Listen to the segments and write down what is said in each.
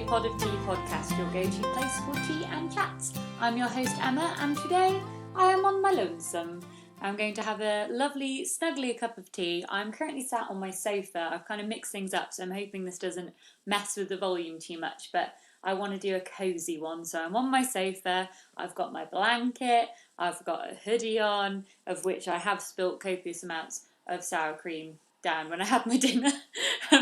A Pod of Tea podcast, your go-to place for tea and chats. I'm your host Emma, and today I am on my lonesome. I'm going to have a lovely, snuggly cup of tea. I'm currently sat on my sofa. I've kind of mixed things up, so I'm hoping this doesn't mess with the volume too much, but I want to do a cosy one. So I'm on my sofa, I've got my blanket, I've got a hoodie on, of which I have spilt copious amounts of sour cream down when I had my dinner,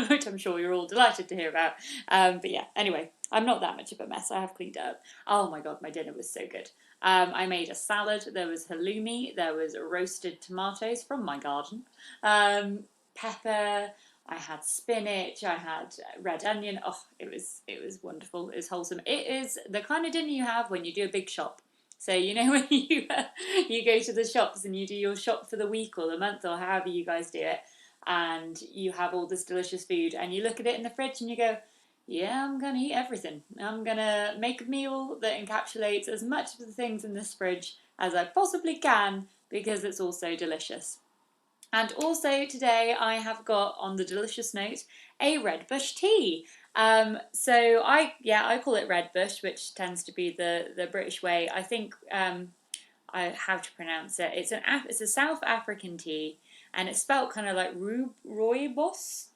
which I'm sure you're all delighted to hear about. But yeah, anyway, I'm not that much of a mess. I have cleaned it up. Oh my god, my dinner was so good. I made a salad. There was halloumi. There was roasted tomatoes from my garden. Pepper. I had spinach. I had red onion. Oh, it was wonderful. It was wholesome. It is the kind of dinner you have when you do a big shop. So you know when you go to the shops and you do your shop for the week or the month or however you guys do it, and you have all this delicious food and you look at it in the fridge and you go, yeah, I'm going to eat everything. I'm going to make a meal that encapsulates as much of the things in this fridge as I possibly can because it's all so delicious. And also today I have got, on the delicious note, a red bush tea. So I call it red bush, which tends to be the British way. I think how to pronounce it. It's a South African tea, and it's spelled kind of like Rooibos.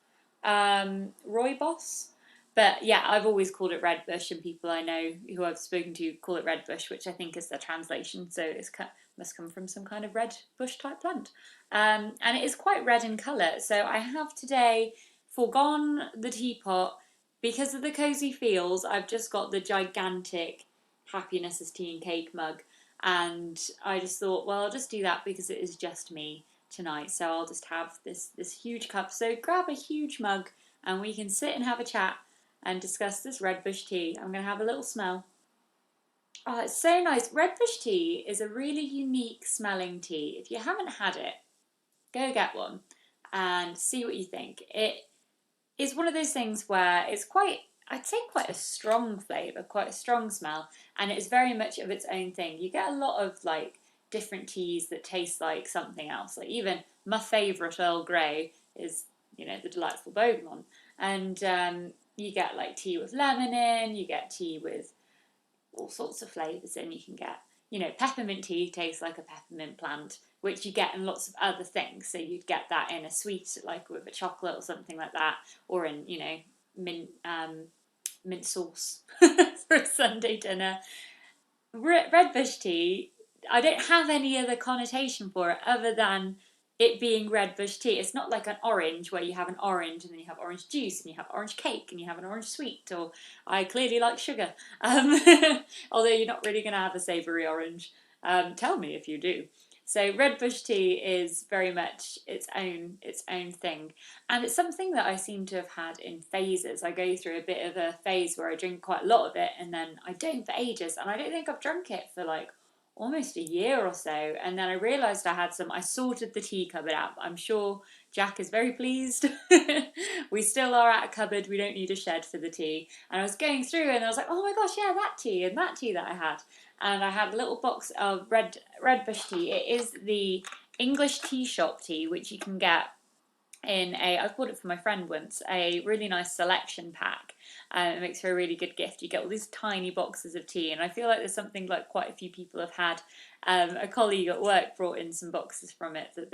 Rooibos. But yeah, I've always called it red bush, and people I know who I've spoken to call it red bush, which I think is the translation. So it must come from some kind of red bush type plant. And it is quite red in colour. So I have today foregone the teapot because of the cosy feels. I've just got the gigantic Happiness is Tea and Cake mug. And I just thought, well, I'll just do that because it is just me tonight. So I'll just have this huge cup. So grab a huge mug and we can sit and have a chat and discuss this red bush tea. I'm going to have a little smell. Oh, it's so nice. Red bush tea is a really unique smelling tea. If you haven't had it, go get one and see what you think. It is one of those things where it's I'd say quite a strong flavour, quite a strong smell, and it's very much of its own thing. You get a lot of like different teas that taste like something else. Like even my favourite Earl Grey is, the delightful Bogomon. And you get like tea with lemon in, you get tea with all sorts of flavours in. You can get, peppermint tea tastes like a peppermint plant, which you get in lots of other things. So you'd get that in a sweet, like with a chocolate or something like that, or in, mint sauce for a Sunday dinner. Red bush tea, I don't have any other connotation for it other than it being red bush tea. It's not like an orange where you have an orange and then you have orange juice and you have orange cake and you have an orange sweet, or I clearly like sugar. Although you're not really going to have a savoury orange. Tell me if you do. So red bush tea is very much its own thing, and it's something that I seem to have had in phases. I go through a bit of a phase where I drink quite a lot of it, and then I don't for ages, and I don't think I've drunk it for like almost a year or so, and then I realised I sorted the tea cupboard out. I'm sure Jack is very pleased. We still are at a cupboard, we don't need a shed for the tea. And I was going through and I was like, oh my gosh, yeah, that tea and that tea that I had. And I had a little box of red bush tea. It is the English tea shop tea, which you can get I've bought it for my friend once, a really nice selection pack. It makes for a really good gift. You get all these tiny boxes of tea, and I feel like there's something like quite a few people have had. A colleague at work brought in some boxes from it that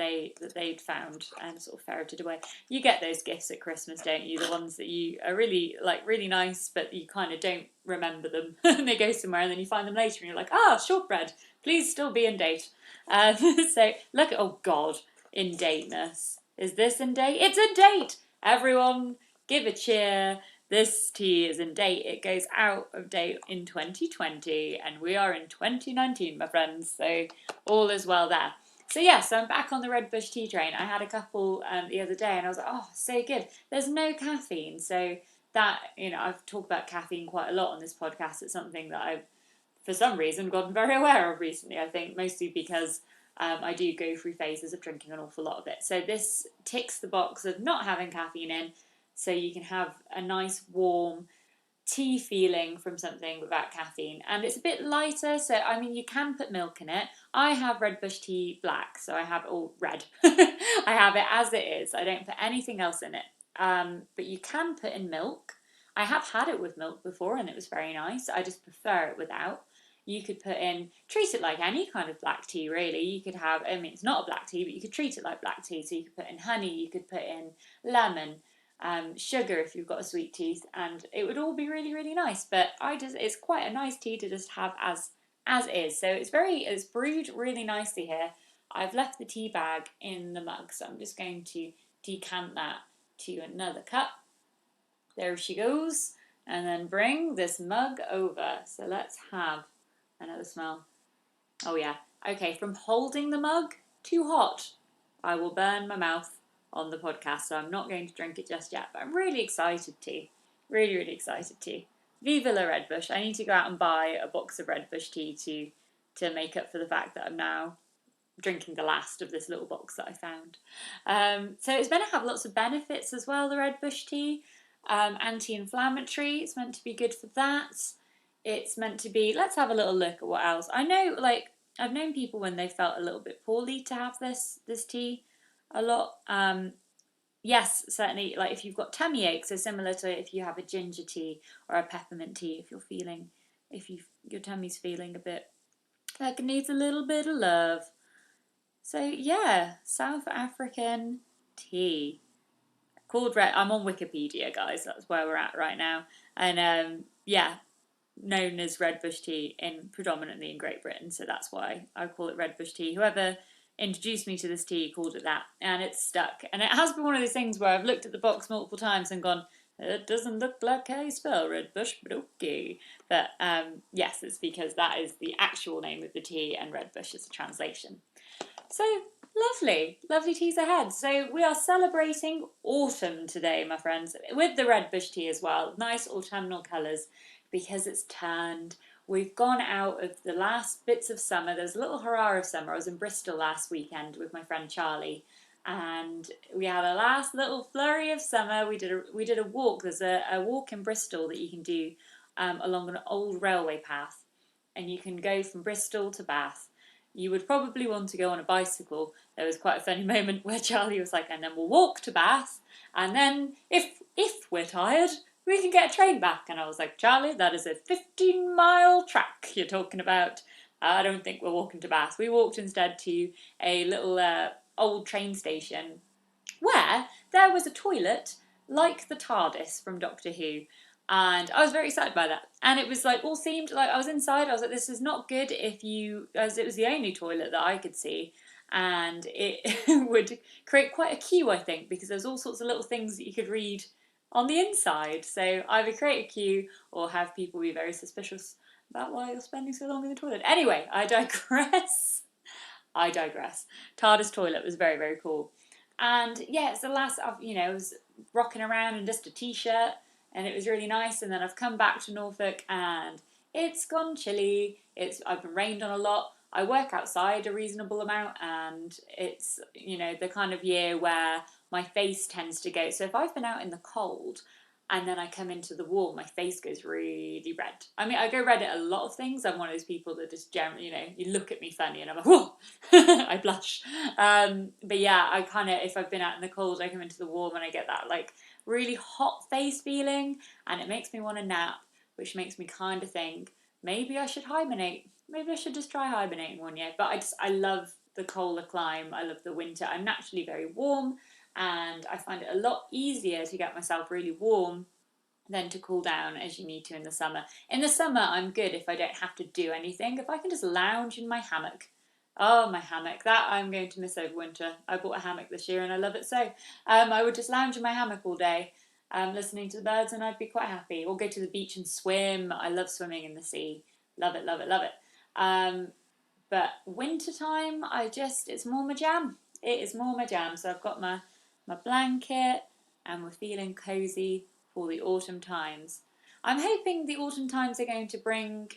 they'd found and sort of ferreted away. You get those gifts at Christmas, don't you? The ones that you are really nice, but you kind of don't remember them, and they go somewhere, and then you find them later, and you're like, shortbread, please still be in date. So look at, oh God, in dateness. Is this in date? It's in date! Everyone, give a cheer. This tea is in date. It goes out of date in 2020, and we are in 2019, my friends. So all is well there. So I'm back on the red bush tea train. I had a couple the other day, and I was like, oh, so good. There's no caffeine, so that, I've talked about caffeine quite a lot on this podcast. It's something that I've, for some reason, gotten very aware of recently. I think mostly because I do go through phases of drinking an awful lot of it. So this ticks the box of not having caffeine in, so you can have a nice warm tea feeling from something without caffeine. And it's a bit lighter, so you can put milk in it. I have red bush tea black, so I have all red. I have it as it is. I don't put anything else in it. But you can put in milk. I have had it with milk before and it was very nice. I just prefer it without. You could treat it like any kind of black tea, really. You could have, I mean, it's not a black tea, but you could treat it like black tea. So you could put in honey, you could put in lemon, sugar if you've got a sweet tooth, and it would all be really, really nice. But it's quite a nice tea to just have as is. So it's brewed really nicely here. I've left the tea bag in the mug, so I'm just going to decant that to another cup. There she goes. And then bring this mug over. So let's have another smell. Oh yeah. Okay, from holding the mug, too hot. I will burn my mouth on the podcast, so I'm not going to drink it just yet. But I'm really excited to. Really, really excited to. Viva la Redbush. I need to go out and buy a box of Redbush tea to make up for the fact that I'm now drinking the last of this little box that I found. So it's meant to have lots of benefits as well, the Redbush tea. Anti-inflammatory, it's meant to be good for that. It's meant to be, let's have a little look at what else. I know, like, I've known people when they felt a little bit poorly to have this tea a lot. Yes, certainly, like if you've got tummy aches, so similar to if you have a ginger tea or a peppermint tea, if your tummy's feeling a bit like it needs a little bit of love. So yeah, South African tea. Called red. I'm on Wikipedia, guys. That's where we're at right now. And yeah, known as Redbush tea predominantly in Great Britain. So that's why I call it Redbush tea. Whoever introduced me to this tea called it that, and it's stuck. And it has been one of those things where I've looked at the box multiple times and gone, it doesn't look like how you spell Redbush, but okay. But yes, it's because that is the actual name of the tea, and Redbush is a translation. So lovely teas ahead. So we are celebrating autumn today, my friends, with the Redbush tea as well. Nice autumnal colours because it's turned. We've gone out of the last bits of summer. There's a little hurrah of summer. I was in Bristol last weekend with my friend Charlie, and we had a last little flurry of summer. We did a walk. There's a walk in Bristol that you can do along an old railway path, and you can go from Bristol to Bath. You would probably want to go on a bicycle. There was quite a funny moment where Charlie was like, and then we'll walk to Bath, and then if we're tired, we can get a train back. And I was like, Charlie, that is a 15-mile track you're talking about. I don't think we're walking to Bath. We walked instead to a little old train station where there was a toilet like the TARDIS from Doctor Who. And I was very excited by that. And it was like all themed, like I was inside, I was like, this is not good as it was the only toilet that I could see. And it would create quite a queue, I think, because there's all sorts of little things that you could read on the inside. So either create a queue or have people be very suspicious about why you're spending so long in the toilet. Anyway, I digress. TARDIS toilet was very, very cool. And yeah, it's the last, I was rocking around in just a t-shirt, and it was really nice. And then I've come back to Norfolk and it's gone chilly. I've been rained on a lot. I work outside a reasonable amount, and it's, the kind of year where my face tends to go. So if I've been out in the cold and then I come into the warm, my face goes really red. I mean, I go red at a lot of things. I'm one of those people that just generally, you look at me funny and I'm like, whoa, I blush. But yeah, I kind of, if I've been out in the cold, I come into the warm and I get that like really hot face feeling, and it makes me want to nap, which makes me kind of think maybe I should hibernate. Maybe I should just try hibernating one year. But I love the colder climb. I love the winter. I'm naturally very warm, and I find it a lot easier to get myself really warm than to cool down as you need to in the summer. In the summer, I'm good if I don't have to do anything. If I can just lounge in my hammock. Oh, my hammock. That I'm going to miss over winter. I bought a hammock this year and I love it so. I would just lounge in my hammock all day, listening to the birds, and I'd be quite happy. Or go to the beach and swim. I love swimming in the sea. Love it, love it, love it. But wintertime, it's more my jam. It is more my jam. So I've got my blanket and we're feeling cozy for the autumn times. I'm hoping the autumn times are going to bring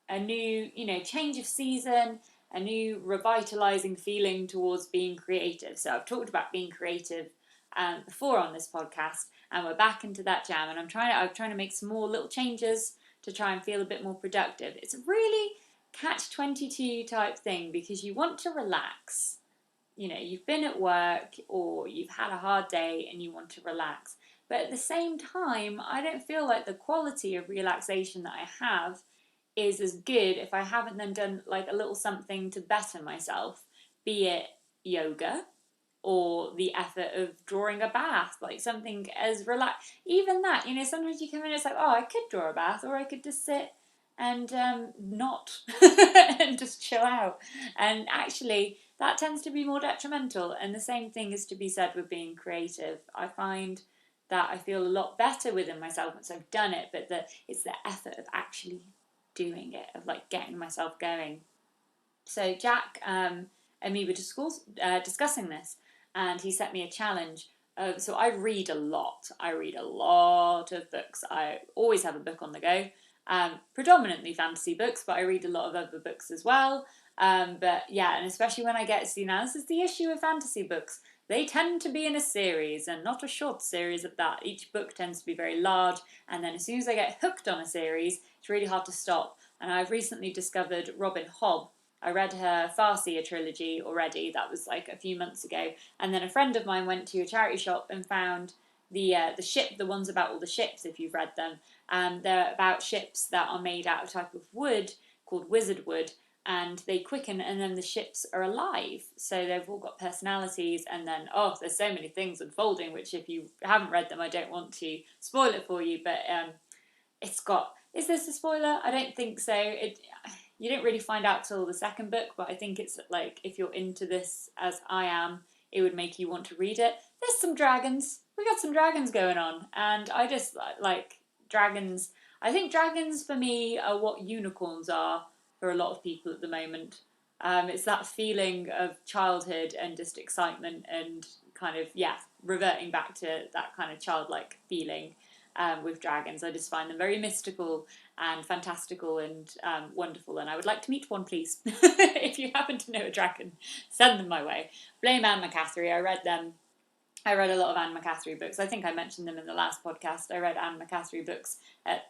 a new, change of season, a new revitalizing feeling towards being creative. So I've talked about being creative before on this podcast, and we're back into that jam. And I'm trying to make some more little changes to try and feel a bit more productive. It's a really catch-22 type thing because you want to relax. You've been at work or you've had a hard day and you want to relax. But at the same time, I don't feel like the quality of relaxation that I have is as good if I haven't then done like a little something to better myself, be it yoga or the effort of drawing a bath, like something as relax. Even that, sometimes you come in, it's like, oh, I could draw a bath, or I could just sit and not and just chill out. And actually, that tends to be more detrimental. And the same thing is to be said with being creative. I find that I feel a lot better within myself once I've done it, but it's the effort of actually doing it, of like getting myself going. So Jack and me were discussing this, and he set me a challenge. So I read a lot. I read a lot of books. I always have a book on the go. Predominantly fantasy books, but I read a lot of other books as well. But yeah, and especially when I get to, now this is the issue with fantasy books. They tend to be in a series, and not a short series at that. Each book tends to be very large, and then as soon as I get hooked on a series, it's really hard to stop. And I've recently discovered Robin Hobb. I read her Farsi trilogy already. That was like a few months ago. And then a friend of mine went to a charity shop and found the ship, the ones about all the ships, if you've read them. They're about ships that are made out of a type of wood called wizard wood, and they quicken, and then the ships are alive. So they've all got personalities, and then, there's so many things unfolding, which if you haven't read them, I don't want to spoil it for you, but it's got... Is this a spoiler? I don't think so. You don't really find out till the second book, but I think it's like, if you're into this as I am, it would make you want to read it. There's some dragons. We got some dragons going on, and I just like dragons. I think dragons for me are what unicorns are for a lot of people at the moment. It's that feeling of childhood and just excitement and kind of, reverting back to that kind of childlike feeling. With dragons, I just find them very mystical and fantastical and wonderful, and I would like to meet one, please. If you happen to know a dragon, send them my way. Blame Anne McCaffrey. I read them. I read a lot of Anne McCaffrey books. I think I mentioned them in the last podcast. I read Anne McCaffrey books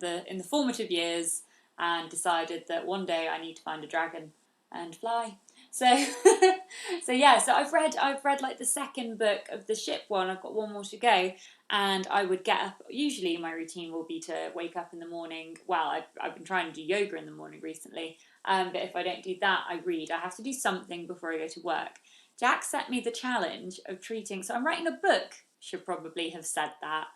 in the formative years, and decided that one day I need to find a dragon and fly. So, so I've read like the second book of the ship one. I've got one more to go, and I would get up. Usually, my routine will be to wake up in the morning. Well, I've been trying to do yoga in the morning recently, but if I don't do that, I read. I have to do something before I go to work. Jack set me the challenge of treating. So I'm writing a book. Should probably have said that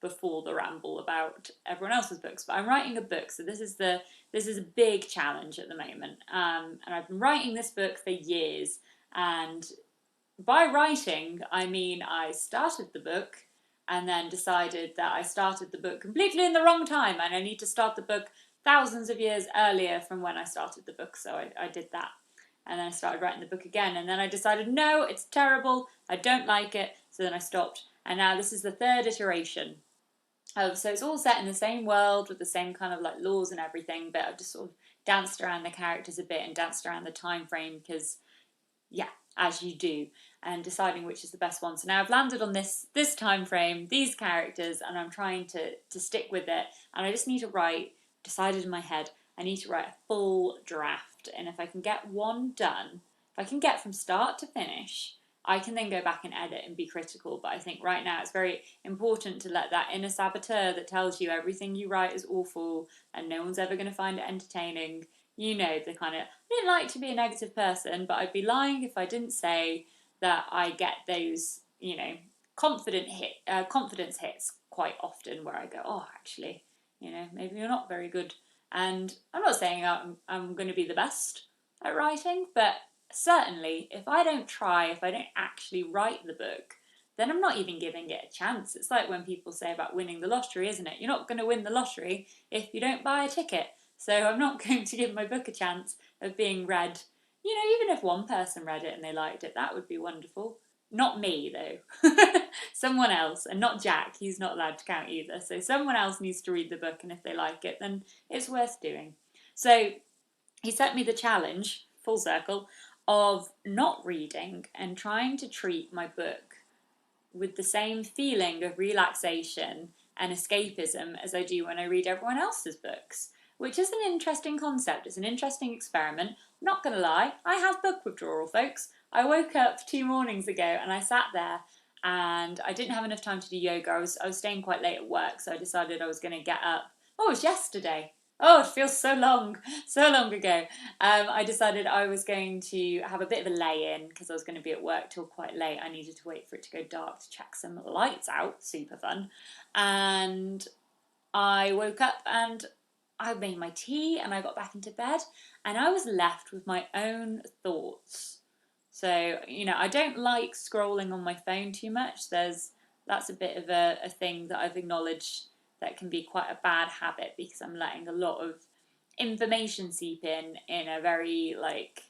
before the ramble about everyone else's books, but I'm writing a book, so this is a big challenge at the moment, and I've been writing this book for years, and by writing I mean I started the book and then decided that I started the book completely in the wrong time, and I need to start the book thousands of years earlier from when I started the book, so I did that. And then I started writing the book again, and then I decided, no, it's terrible, I don't like it, so then I stopped, and now this is the third iteration. So it's all set in the same world with the same kind of like laws and everything, but I've just sort of danced around the characters a bit and danced around the time frame because, as you do, and deciding which is the best one. So now I've landed on this time frame, these characters, and I'm trying to stick with it. And I just need to decided in my head, I need to write a full draft. And if I can get one done, if I can get from start to finish, I can then go back and edit and be critical. But I think right now it's very important to let that inner saboteur that tells you everything you write is awful and no one's ever going to find it entertaining. The kind of, I don't like to be a negative person, but I'd be lying if I didn't say that I get those, confidence hits quite often where I go, oh, actually, maybe you're not very good. And I'm not saying I'm going to be the best at writing, but certainly, if I don't actually write the book, then I'm not even giving it a chance. It's like when people say about winning the lottery, isn't it? You're not going to win the lottery if you don't buy a ticket. So I'm not going to give my book a chance of being read. Even if one person read it and they liked it, that would be wonderful. Not me, though. Someone else, and not Jack. He's not allowed to count either. So someone else needs to read the book, and if they like it, then it's worth doing. So he set me the challenge, full circle, of not reading and trying to treat my book with the same feeling of relaxation and escapism as I do when I read everyone else's books, which is an interesting concept. It's an interesting experiment. Not going to lie, I have book withdrawal, folks. I woke up 2 mornings ago and I sat there and I didn't have enough time to do yoga. I was staying quite late at work, so I decided I was going to get up. Oh, it was yesterday. Oh, it feels so long ago. I decided I was going to have a bit of a lay-in because I was going to be at work till quite late. I needed to wait for it to go dark to check some lights out. Super fun. And I woke up and I made my tea and I got back into bed and I was left with my own thoughts. So, I don't like scrolling on my phone too much. That's a bit of a thing that I've acknowledged that can be quite a bad habit because I'm letting a lot of information seep in a very like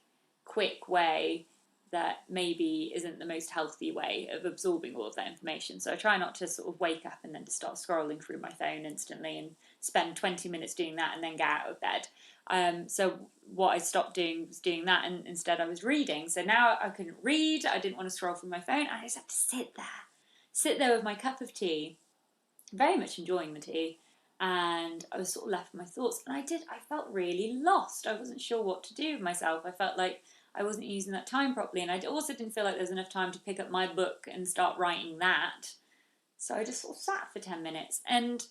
quick way that maybe isn't the most healthy way of absorbing all of that information. So I try not to sort of wake up and then to start scrolling through my phone instantly and spend 20 minutes doing that and then get out of bed. So what I stopped doing was doing that, and instead I was reading. So now I couldn't read, I didn't want to scroll through my phone, I just had to sit there with my cup of tea, very much enjoying the tea, and I was sort of left with my thoughts. And I felt really lost. I wasn't sure what to do with myself. I felt like I wasn't using that time properly, and I also didn't feel like there was enough time to pick up my book and start writing that. So I just sort of sat for 10 minutes. And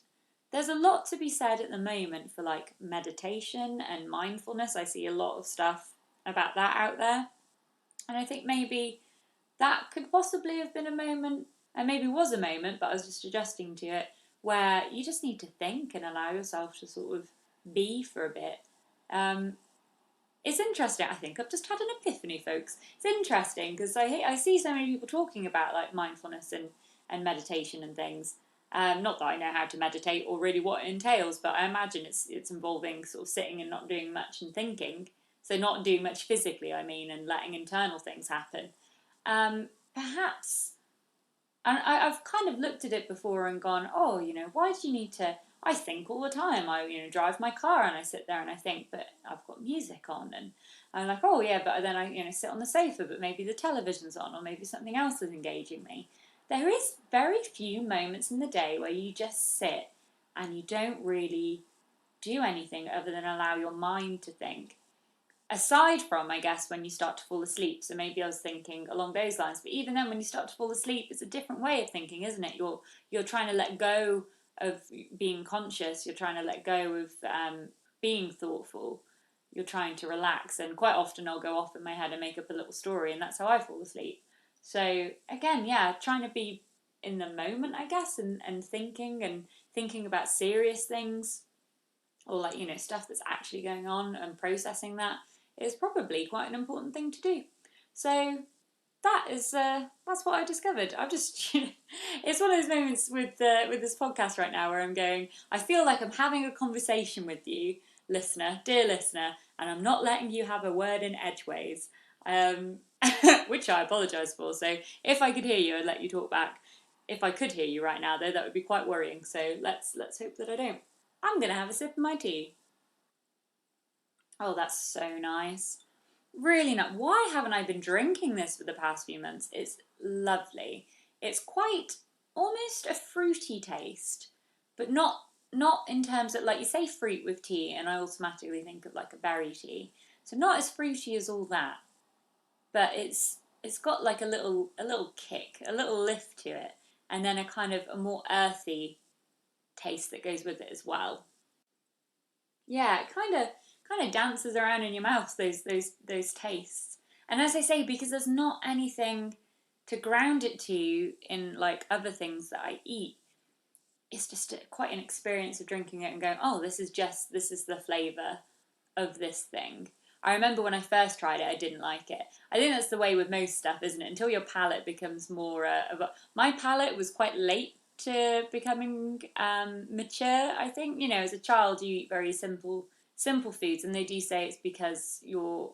there's a lot to be said at the moment for like meditation and mindfulness. I see a lot of stuff about that out there. And I think maybe that could possibly have been a moment, and maybe was a moment, but I was just adjusting to it, where you just need to think and allow yourself to sort of be for a bit. Um, it's interesting. I think I've just had an epiphany, folks. It's interesting because I see so many people talking about like mindfulness and meditation and things. Not that I know how to meditate or really what it entails, but I imagine it's involving sort of sitting and not doing much and thinking. So not doing much physically, I mean, and letting internal things happen. Perhaps, and I've kind of looked at it before and gone, oh, why do you need to? I think all the time. I, drive my car and I sit there and I think, but I've got music on, and I'm like, oh yeah, but then I, sit on the sofa, but maybe the television's on, or maybe something else is engaging me. There is very few moments in the day where you just sit and you don't really do anything other than allow your mind to think. Aside from, I guess, when you start to fall asleep. So maybe I was thinking along those lines. But even then, when you start to fall asleep, it's a different way of thinking, isn't it? You're trying to let go of being conscious. You're trying to let go of being thoughtful. You're trying to relax. And quite often I'll go off in my head and make up a little story, and that's how I fall asleep. So again, yeah, trying to be in the moment, I guess, and thinking about serious things, or like stuff that's actually going on, and processing that is probably quite an important thing to do. So that's what I discovered. I've just it's one of those moments with this podcast right now where I'm going, I feel like I'm having a conversation with you, dear listener, and I'm not letting you have a word in edgeways, which I apologise for. So if I could hear you, I'd let you talk back. If I could hear you right now, though, that would be quite worrying. So let's hope that I don't. I'm gonna have a sip of my tea. Oh, that's so nice. Really not. Why haven't I been drinking this for the past few months? It's lovely. It's quite almost a fruity taste, but not in terms of, like, you say fruit with tea, and I automatically think of like a berry tea. So not as fruity as all that, but it's got like a little kick, a little lift to it, and then a kind of a more earthy taste that goes with it as well. Yeah, it kind of dances around in your mouth, those tastes. And as I say, because there's not anything to ground it to in like other things that I eat, it's just quite an experience of drinking it and going, oh, this is the flavour of this thing. I remember when I first tried it, I didn't like it. I think that's the way with most stuff, isn't it? Until your palate becomes more my palate was quite late to becoming mature. I think, as a child you eat very simple foods, and they do say it's because your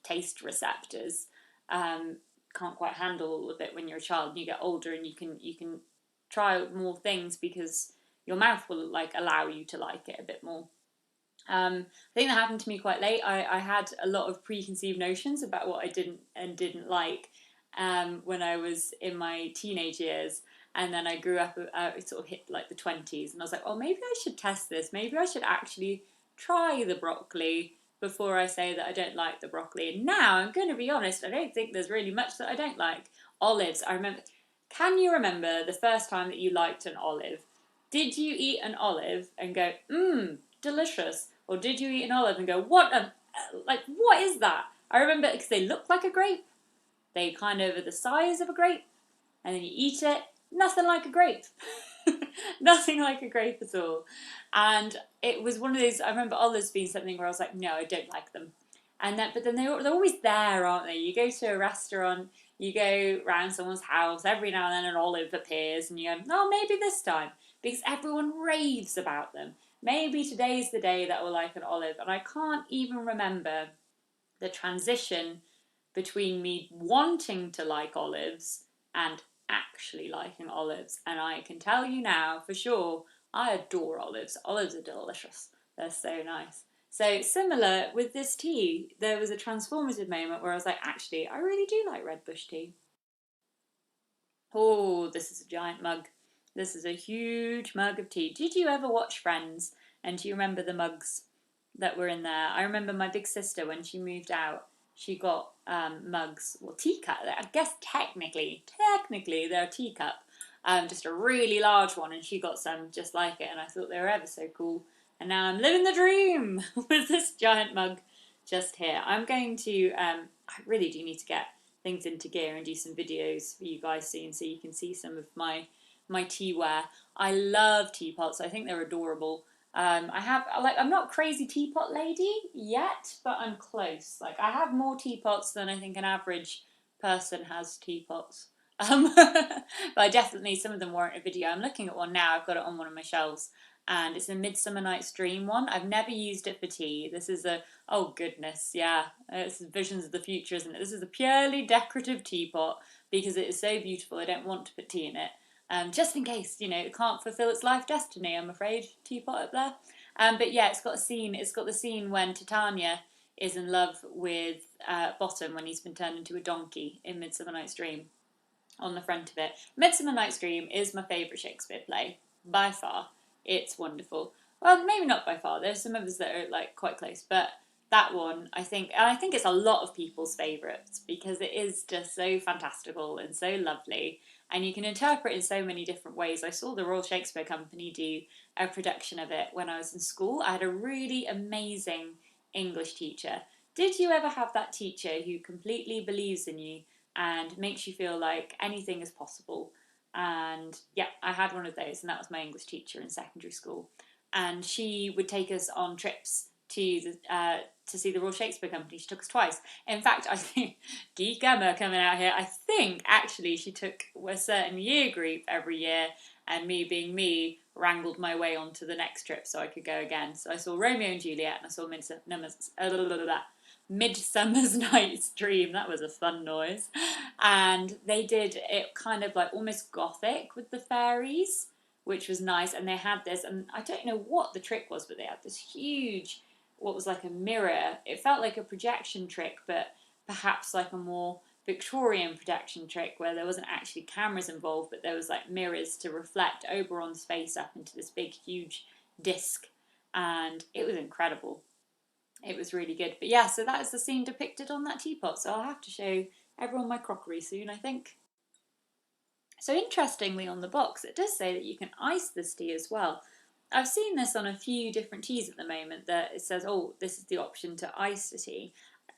taste receptors um, can't quite handle all of it when you're a child, and you get older and you can try more things because your mouth will like allow you to like it a bit more. I think that happened to me quite late. I had a lot of preconceived notions about what I didn't like when I was in my teenage years. And then I grew up, sort of hit like the 20s, and I was like, oh, maybe I should test this. Maybe I should actually try the broccoli before I say that I don't like the broccoli. And now I'm going to be honest, I don't think there's really much that I don't like. Olives, I remember Can you remember the first time that you liked an olive? Did you eat an olive and go, delicious? Or did you eat an olive and go, what is that? I remember because they look like a grape. They kind of are the size of a grape. And then you eat it, nothing like a grape. Nothing like a grape at all. And it was one of those, I remember olives being something where I was like, no, I don't like them. But then they're always there, aren't they? You go to a restaurant, you go round someone's house, every now and then an olive appears, and you go, oh, maybe this time. Because everyone raves about them. Maybe today's the day that we'll like an olive. And I can't even remember the transition between me wanting to like olives and actually liking olives. And I can tell you now for sure, I adore olives. Olives are delicious. They're so nice. So similar with this tea, there was a transformative moment where I was like, actually, I really do like red bush tea. Oh, this is a giant mug. This is a huge mug of tea. Did you ever watch Friends? And do you remember the mugs that were in there? I remember my big sister, when she moved out, she got mugs, well, teacup. I guess technically, they're a teacup. Just a really large one, and she got some just like it, and I thought they were ever so cool. And now I'm living the dream with this giant mug just here. I'm going to, I really do need to get things into gear and do some videos for you guys soon so you can see some of my teaware. I love teapots. I think they're adorable. I'm not a crazy teapot lady yet, but I'm close. Like, I have more teapots than I think an average person has teapots. But I definitely, some of them warrant a video. I'm looking at one now. I've got it on one of my shelves, and it's a Midsummer Night's Dream one. I've never used it for tea. This is oh goodness, yeah. It's visions of the future, isn't it? This is a purely decorative teapot because it is so beautiful. I don't want to put tea in it. Just in case, it can't fulfill its life destiny, I'm afraid, teapot up there. But yeah, it's got the scene when Titania is in love with Bottom when he's been turned into a donkey in Midsummer Night's Dream on the front of it. Midsummer Night's Dream is my favourite Shakespeare play, by far. It's wonderful. Well, maybe not by far. There's some others that are like quite close, but that one, I think it's a lot of people's favourites because it is just so fantastical and so lovely, and you can interpret it in so many different ways. I saw the Royal Shakespeare Company do a production of it when I was in school. I had a really amazing English teacher. Did you ever have that teacher who completely believes in you and makes you feel like anything is possible? And yeah, I had one of those, and that was my English teacher in secondary school. And she would take us on trips to see the Royal Shakespeare Company. She took us twice. In fact, I think, Geek Emma coming out here, I think actually she took a certain year group every year, and me being me, wrangled my way onto the next trip so I could go again. So I saw Romeo and Juliet, and I saw Midsummer's Night's Dream. That was a fun noise. And they did it kind of like almost gothic with the fairies, which was nice. And they had this, and I don't know what the trick was, but they had this huge, what was like a mirror. It felt like a projection trick, but perhaps like a more Victorian projection trick where there wasn't actually cameras involved, but there was like mirrors to reflect Oberon's face up into this big, huge disc. And it was incredible. It was really good. But yeah, so that is the scene depicted on that teapot. So I'll have to show everyone my crockery soon, I think. So interestingly, on the box, it does say that you can ice this tea as well. I've seen this on a few different teas at the moment that it says, oh, this is the option to ice the tea.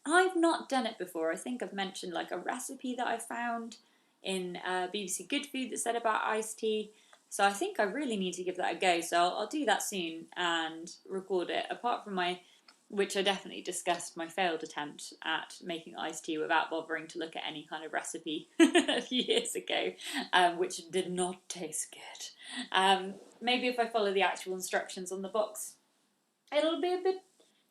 I've not done it before. I think I've mentioned like a recipe that I found in BBC Good Food that said about iced tea. So I think I really need to give that a go. So I'll do that soon and record it. Apart from which I definitely discussed my failed attempt at making iced tea without bothering to look at any kind of recipe a few years ago, which did not taste good. Maybe if I follow the actual instructions on the box, it'll be a bit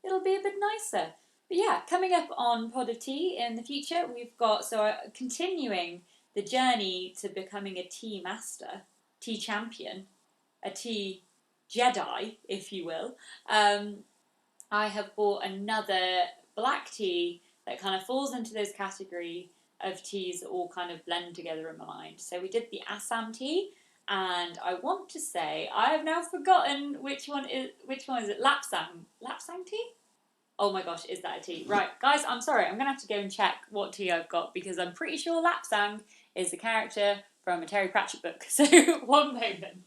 nicer. But yeah, coming up on Pod of Tea in the future, we've got continuing the journey to becoming a tea master, tea champion, a tea Jedi, if you will. I have bought another black tea that kind of falls into this category of teas that all kind of blend together in my mind. So we did the Assam tea, and I want to say I have now forgotten which one is it. Lapsang tea? Oh my gosh, is that a tea? Right, guys, I'm sorry. I'm going to have to go and check what tea I've got because I'm pretty sure Lapsang is the character from a Terry Pratchett book. So, one moment.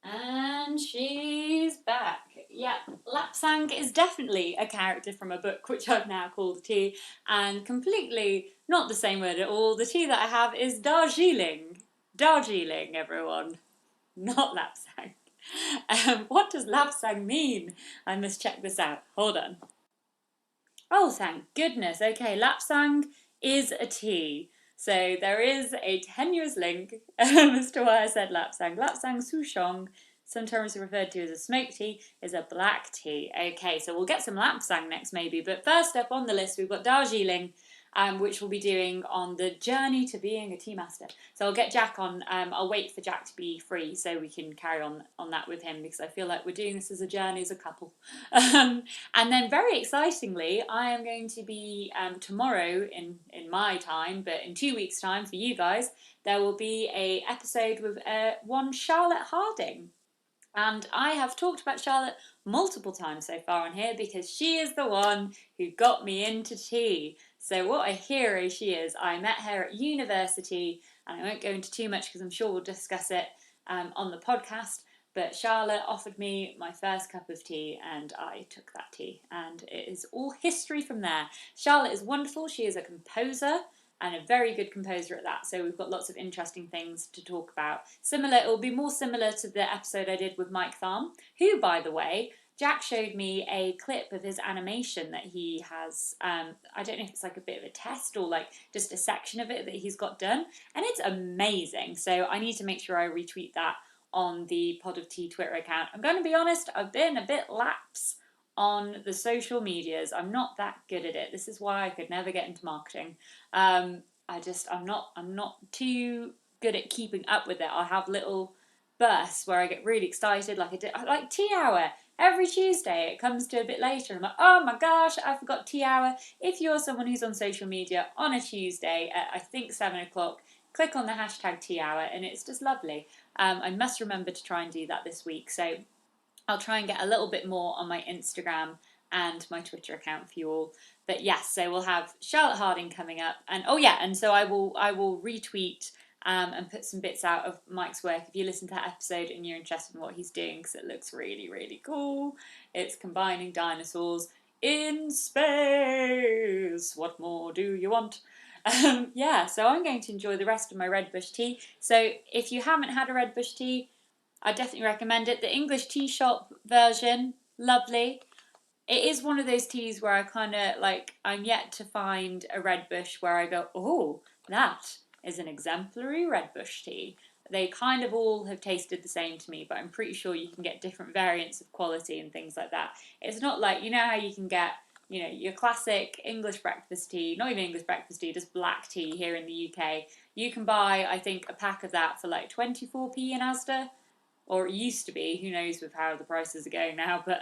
And she's back. Yeah, Lapsang is definitely a character from a book which I've now called tea, and completely not the same word at all. The tea that I have is Darjeeling. Darjeeling, everyone. Not Lapsang. What does Lapsang mean? I must check this out. Hold on. Oh, thank goodness. Okay, Lapsang is a tea. So there is a tenuous link as to why I said Lapsang. Lapsang Souchong, sometimes referred to as a smoked tea, is a black tea. Okay, so we'll get some Lapsang next maybe. But first up on the list, we've got Darjeeling, which we'll be doing on the journey to being a tea master. So I'll get Jack on. I'll wait for Jack to be free so we can carry on that with him because I feel like we're doing this as a journey as a couple. And then very excitingly, I am going to be tomorrow in my time, but in 2 weeks' time for you guys, there will be a episode with one Charlotte Harding. And I have talked about Charlotte multiple times so far on here because she is the one who got me into tea. So what a hero she is. I met her at university, and I won't go into too much because I'm sure we'll discuss it on the podcast. But Charlotte offered me my first cup of tea, and I took that tea. And it is all history from there. Charlotte is wonderful. She is a composer, and a very good composer at that. So we've got lots of interesting things to talk about. Similar, it will be more similar to the episode I did with Mike Tharm, who, by the way, Jack showed me a clip of his animation that he has. I don't know if it's like a bit of a test or like just a section of it that he's got done, and it's amazing. So I need to make sure I retweet that on the Pod of Tea Twitter account. I'm going to be honest, I've been a bit lax on the social medias. I'm not that good at it. This is why I could never get into marketing. I'm not too good at keeping up with it. I have little bursts where I get really excited, I like tea hour. Every Tuesday it comes to a bit later and I'm like, oh my gosh, I forgot tea hour. If you're someone who's on social media on a Tuesday at I think 7 o'clock, click on the hashtag tea hour and it's just lovely. I must remember to try and do that this week. So I'll try and get a little bit more on my Instagram and my Twitter account for you all. But yes, so we'll have Charlotte Harding coming up, and oh yeah, and so I will retweet and put some bits out of Mike's work if you listen to that episode and you're interested in what he's doing because it looks really really cool. It's combining dinosaurs in space. What more do you want? Yeah, so I'm going to enjoy the rest of my red bush tea. So if you haven't had a red bush tea, I definitely recommend it. The English tea shop version, lovely. It is one of those teas where I kind of like, I'm yet to find a red bush where I go, oh, that is an exemplary red bush tea. They kind of all have tasted the same to me, but I'm pretty sure you can get different variants of quality and things like that. It's not like, you know how you can get, you know, your classic English breakfast tea, not even English breakfast tea, just black tea here in the UK. You can buy, I think, a pack of that for like 24p in Asda. Or it used to be. Who knows with how the prices are going now? But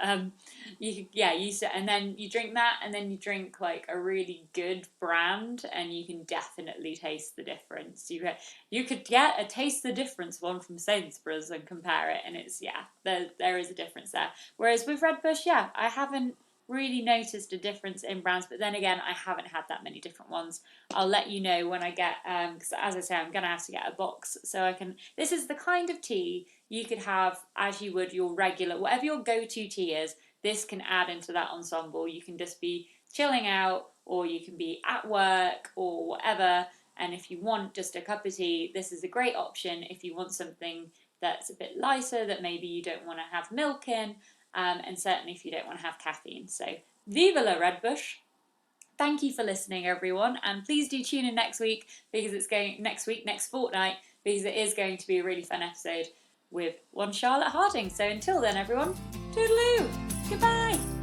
used to, and then you drink that, and then you drink like a really good brand, and you can definitely taste the difference. You could get a taste the difference one from Sainsbury's and compare it, and it's there is a difference there. Whereas with Red Bush, I haven't really noticed a difference in brands, but then again, I haven't had that many different ones. I'll let you know when I get, because as I say, I'm going to have to get a box so I can, this is the kind of tea you could have as you would your regular, whatever your go-to tea is, this can add into that ensemble. You can just be chilling out, or you can be at work, or whatever, and if you want just a cup of tea, this is a great option if you want something that's a bit lighter, that maybe you don't want to have milk in, and certainly if you don't want to have caffeine. So, viva la Red Bush! Thank you for listening, everyone, and please do tune in next week because it's going next fortnight, because it is going to be a really fun episode with one Charlotte Harding. So until then, everyone, toodaloo, goodbye.